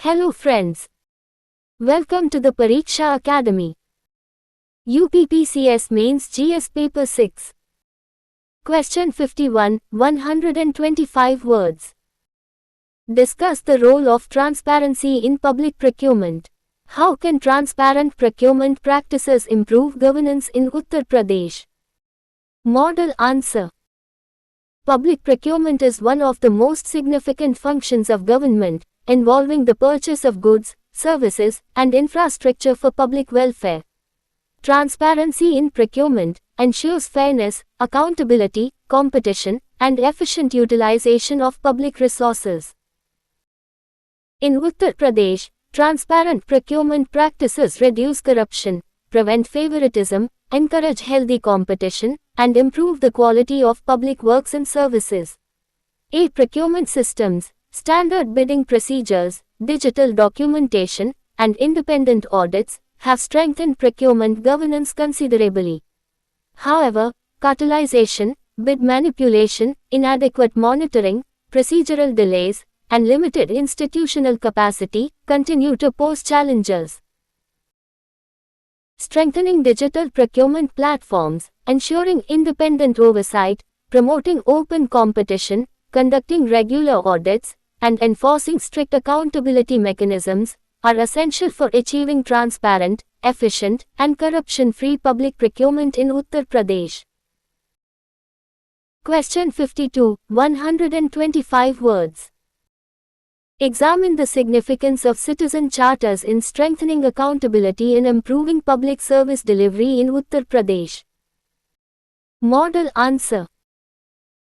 Hello friends. Welcome to the Pariksha Academy. UPPCS Mains GS Paper 6. Question 51, 125 words. Discuss the role of transparency in public procurement. How can transparent procurement practices improve governance in Uttar Pradesh? Model answer. Public procurement is one of the most significant functions of government, involving the purchase of goods, services, and infrastructure for public welfare. Transparency in procurement ensures fairness, accountability, competition, and efficient utilization of public resources. In Uttar Pradesh, transparent procurement practices reduce corruption, prevent favoritism, encourage healthy competition, and improve the quality of public works and services. Procurement systems, standard bidding procedures, digital documentation, and independent audits have strengthened procurement governance considerably. However, cartelization, bid manipulation, inadequate monitoring, procedural delays, and limited institutional capacity continue to pose challenges. Strengthening digital procurement platforms, ensuring independent oversight, promoting open competition, conducting regular audits, and enforcing strict accountability mechanisms are essential for achieving transparent, efficient, and corruption-free public procurement in Uttar Pradesh. Question 52, 125 words. Examine the significance of citizen charters in strengthening accountability and improving public service delivery in Uttar Pradesh. Model answer.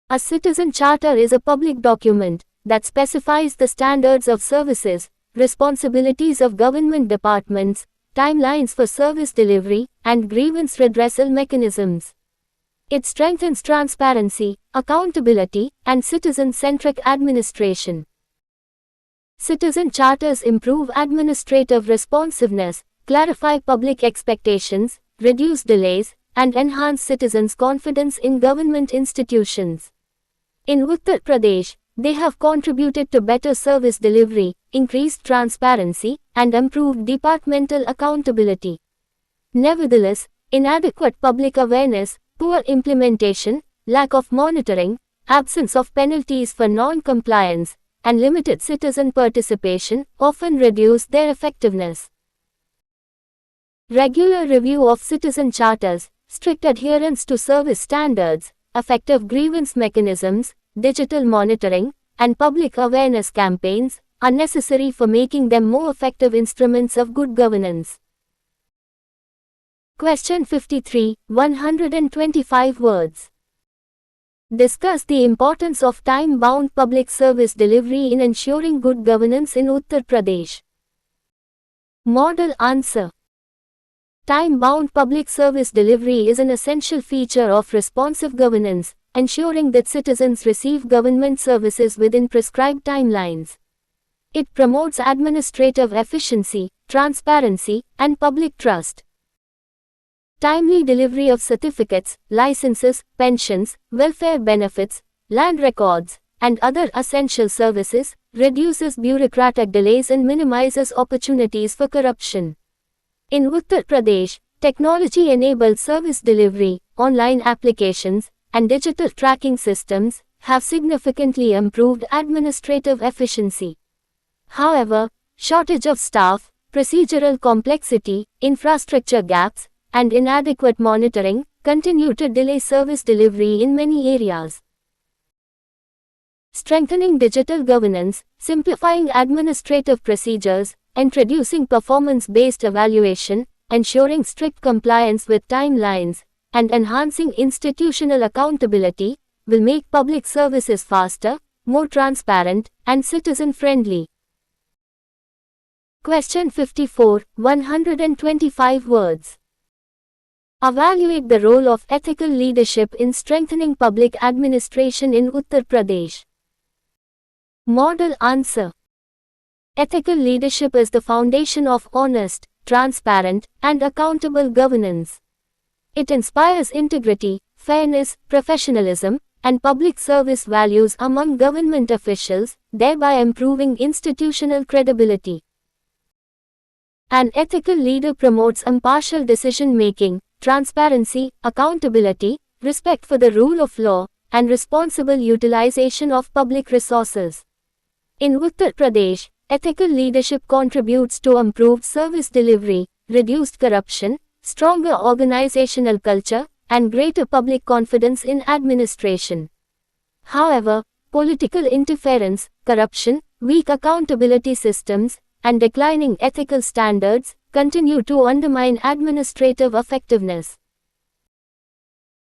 A citizen charter is a public document that specifies the standards of services, responsibilities of government departments, timelines for service delivery, and grievance redressal mechanisms. It strengthens transparency, accountability, and citizen-centric administration. Citizen charters improve administrative responsiveness, clarify public expectations, reduce delays, and enhance citizens' confidence in government institutions. In Uttar Pradesh, they have contributed to better service delivery, increased transparency, and improved departmental accountability. Nevertheless, inadequate public awareness, poor implementation, lack of monitoring, absence of penalties for non-compliance, and limited citizen participation often reduce their effectiveness. Regular review of citizen charters, strict adherence to service standards, effective grievance mechanisms, digital monitoring, and public awareness campaigns are necessary for making them more effective instruments of good governance. Question 53, 125 words. Discuss the importance of time-bound public service delivery in ensuring good governance in Uttar Pradesh. Model answer. Time-bound public service delivery is an essential feature of responsive governance, ensuring that citizens receive government services within prescribed timelines. It promotes administrative efficiency, transparency, and public trust. Timely delivery of certificates, licenses, pensions, welfare benefits, land records, and other essential services reduces bureaucratic delays and minimizes opportunities for corruption. In Uttar Pradesh, technology-enabled service delivery, online applications, and digital tracking systems have significantly improved administrative efficiency. However, shortage of staff, procedural complexity, infrastructure gaps, and inadequate monitoring continue to delay service delivery in many areas. Strengthening digital governance, simplifying administrative procedures, introducing performance-based evaluation, ensuring strict compliance with timelines, and enhancing institutional accountability will make public services faster, more transparent, and citizen-friendly. Question 54, 125 words. Evaluate the role of ethical leadership in strengthening public administration in Uttar Pradesh. Model answer. Ethical leadership is the foundation of honest, transparent, and accountable governance. It inspires integrity, fairness, professionalism, and public service values among government officials, thereby improving institutional credibility. An ethical leader promotes impartial decision-making, transparency, accountability, respect for the rule of law, and responsible utilization of public resources. In Uttar Pradesh, ethical leadership contributes to improved service delivery, reduced corruption, stronger organizational culture, and greater public confidence in administration. However, political interference, corruption, weak accountability systems, and declining ethical standards continue to undermine administrative effectiveness.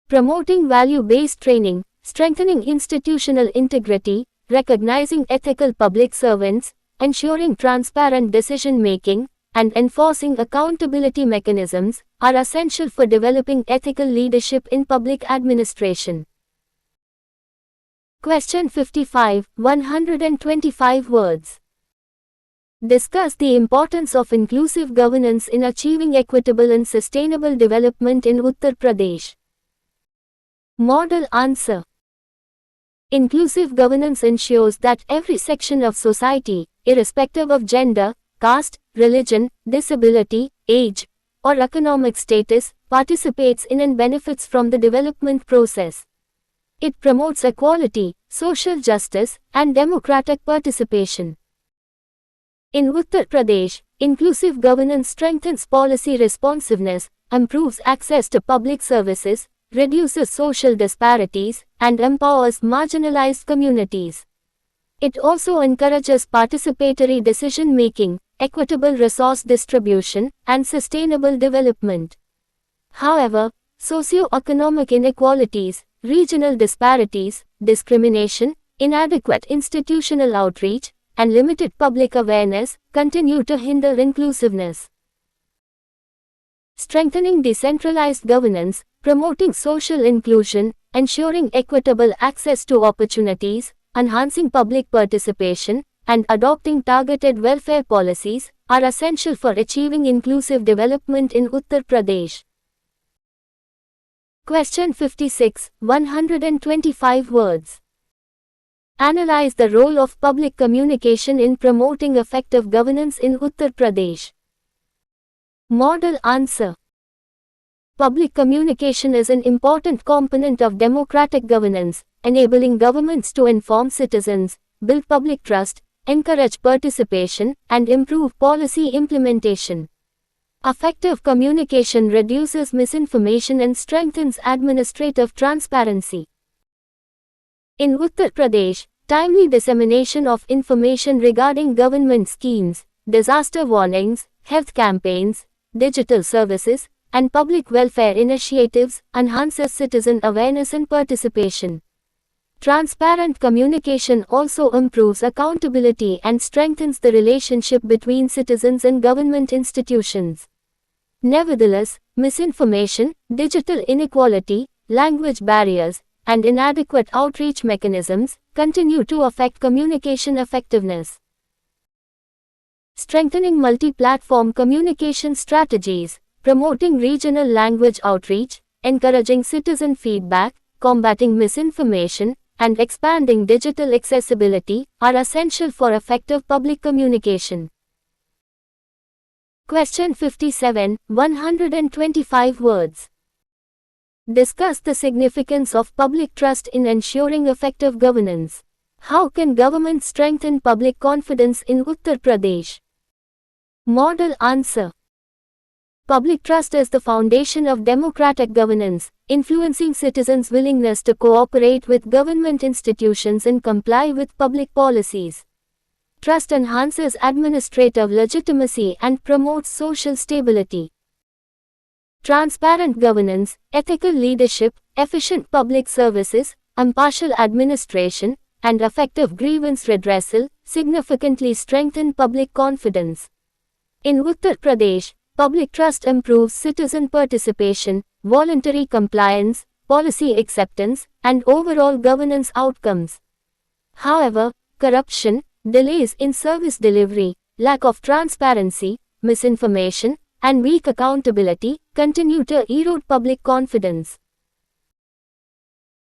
Promoting value-based training, strengthening institutional integrity, recognizing ethical public servants, ensuring transparent decision-making, and enforcing accountability mechanisms are essential for developing ethical leadership in public administration. Question 55, 125 words. Discuss the importance of inclusive governance in achieving equitable and sustainable development in Uttar Pradesh. Model answer. Inclusive governance ensures that every section of society, irrespective of gender, caste, religion, disability, age, or economic status, participates in and benefits from the development process. It promotes equality, social justice, and democratic participation. In Uttar Pradesh, inclusive governance strengthens policy responsiveness, improves access to public services, reduces social disparities, and empowers marginalized communities. It also encourages participatory decision-making, equitable resource distribution, and sustainable development. However, socio-economic inequalities, regional disparities, discrimination, inadequate institutional outreach, and limited public awareness continue to hinder inclusiveness. Strengthening decentralized governance, promoting social inclusion, ensuring equitable access to opportunities, enhancing public participation, and adopting targeted welfare policies are essential for achieving inclusive development in Uttar Pradesh. Question 56, 125 words. Analyze the role of public communication in promoting effective governance in Uttar Pradesh. Model answer. Public communication is an important component of democratic governance, enabling governments to inform citizens, build public trust, encourage participation, and improve policy implementation. Effective communication reduces misinformation and strengthens administrative transparency. In Uttar Pradesh, timely dissemination of information regarding government schemes, disaster warnings, health campaigns, digital services, and public welfare initiatives enhances citizen awareness and participation. Transparent communication also improves accountability and strengthens the relationship between citizens and government institutions. Nevertheless, misinformation, digital inequality, language barriers, and inadequate outreach mechanisms continue to affect communication effectiveness. Strengthening multi-platform communication strategies, promoting regional language outreach, encouraging citizen feedback, combating misinformation, and expanding digital accessibility are essential for effective public communication. Question 57, 125 words. Discuss the significance of public trust in ensuring effective governance. How can government strengthen public confidence in Uttar Pradesh? Model answer. Public trust is the foundation of democratic governance, influencing citizens' willingness to cooperate with government institutions and comply with public policies. Trust enhances administrative legitimacy and promotes social stability. Transparent governance, ethical leadership, efficient public services, impartial administration, and effective grievance redressal significantly strengthen public confidence. In Uttar Pradesh, public trust improves citizen participation, voluntary compliance, policy acceptance, and overall governance outcomes. However, corruption, delays in service delivery, lack of transparency, misinformation, and weak accountability continue to erode public confidence.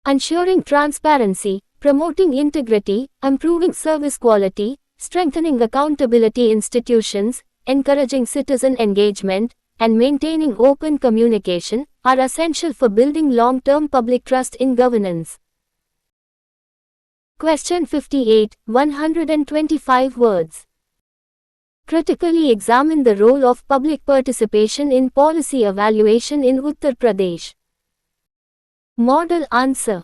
ensuring transparency, promoting integrity, improving service quality, strengthening accountability institutions, encouraging citizen engagement, and maintaining open communication are essential for building long-term public trust in governance. Question 58, 125 words. Critically examine the role of public participation in policy evaluation in Uttar Pradesh. Model answer.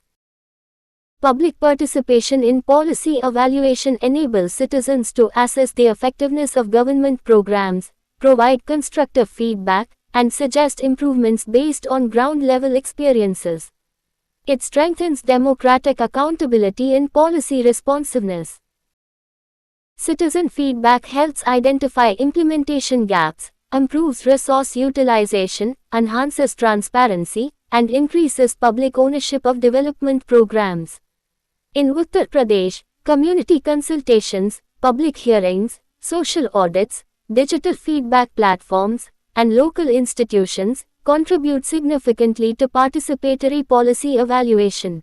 Public participation in policy evaluation enables citizens to assess the effectiveness of government programs, provide constructive feedback, and suggest improvements based on ground-level experiences. It strengthens democratic accountability and policy responsiveness. Citizen feedback helps identify implementation gaps, improves resource utilization, enhances transparency, and increases public ownership of development programs. In Uttar Pradesh, community consultations, public hearings, social audits, digital feedback platforms, and local institutions contribute significantly to participatory policy evaluation.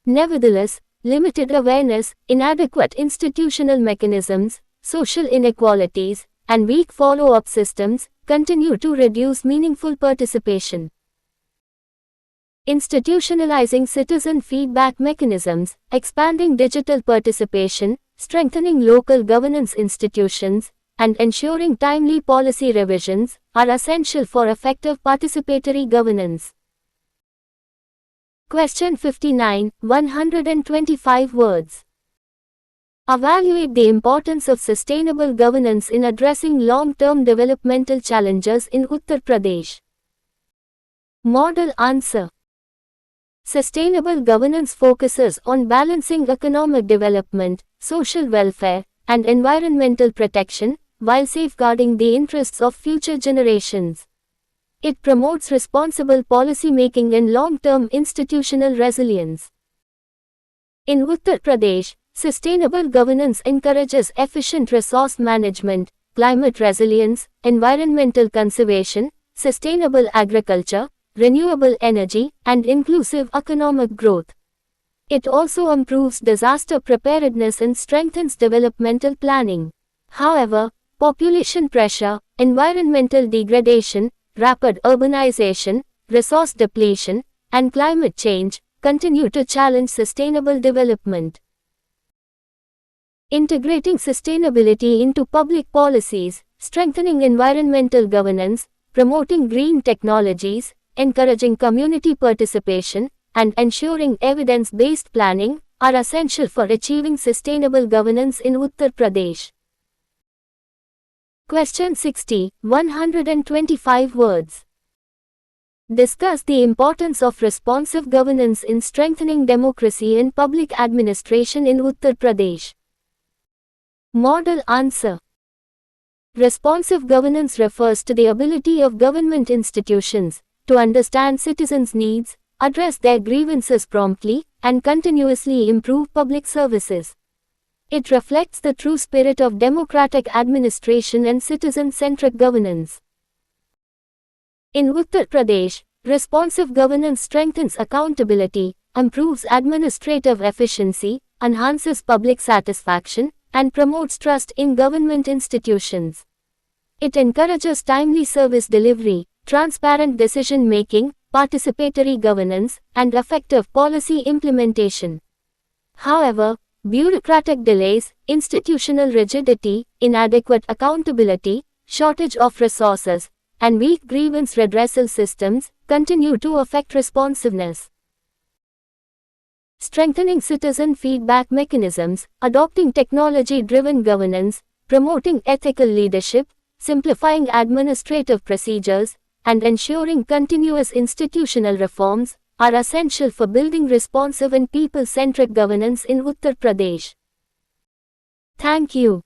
Nevertheless, limited awareness, inadequate institutional mechanisms, social inequalities, and weak follow-up systems continue to reduce meaningful participation. Institutionalizing citizen feedback mechanisms, expanding digital participation, strengthening local governance institutions, and ensuring timely policy revisions are essential for effective participatory governance. Question 59, 125 words. Evaluate the importance of sustainable governance in addressing long-term developmental challenges in Uttar Pradesh. Model answer. Sustainable governance focuses on balancing economic development, social welfare, and environmental protection, while safeguarding the interests of future generations. It promotes responsible policy-making and long-term institutional resilience. In Uttar Pradesh, sustainable governance encourages efficient resource management, climate resilience, environmental conservation, sustainable agriculture, renewable energy, and inclusive economic growth. It also improves disaster preparedness and strengthens developmental planning. However, population pressure, environmental degradation, rapid urbanization, resource depletion, and climate change continue to challenge sustainable development. Integrating sustainability into public policies, strengthening environmental governance, promoting green technologies, encouraging community participation, and ensuring evidence-based planning are essential for achieving sustainable governance in Uttar Pradesh. Question 60, 125 words. Discuss the importance of responsive governance in strengthening democracy and public administration in Uttar Pradesh. Model answer. Responsive governance refers to the ability of government institutions to understand citizens' needs, address their grievances promptly, and continuously improve public services. It reflects the true spirit of democratic administration and citizen-centric governance. In Uttar Pradesh, responsive governance strengthens accountability, improves administrative efficiency, enhances public satisfaction, and promotes trust in government institutions. It encourages timely service delivery, transparent decision-making, participatory governance, and effective policy implementation. However, bureaucratic delays, institutional rigidity, inadequate accountability, shortage of resources, and weak grievance redressal systems continue to affect responsiveness. Strengthening citizen feedback mechanisms, adopting technology-driven governance, promoting ethical leadership, simplifying administrative procedures, and ensuring continuous institutional reforms are essential for building responsive and people-centric governance in Uttar Pradesh. Thank you.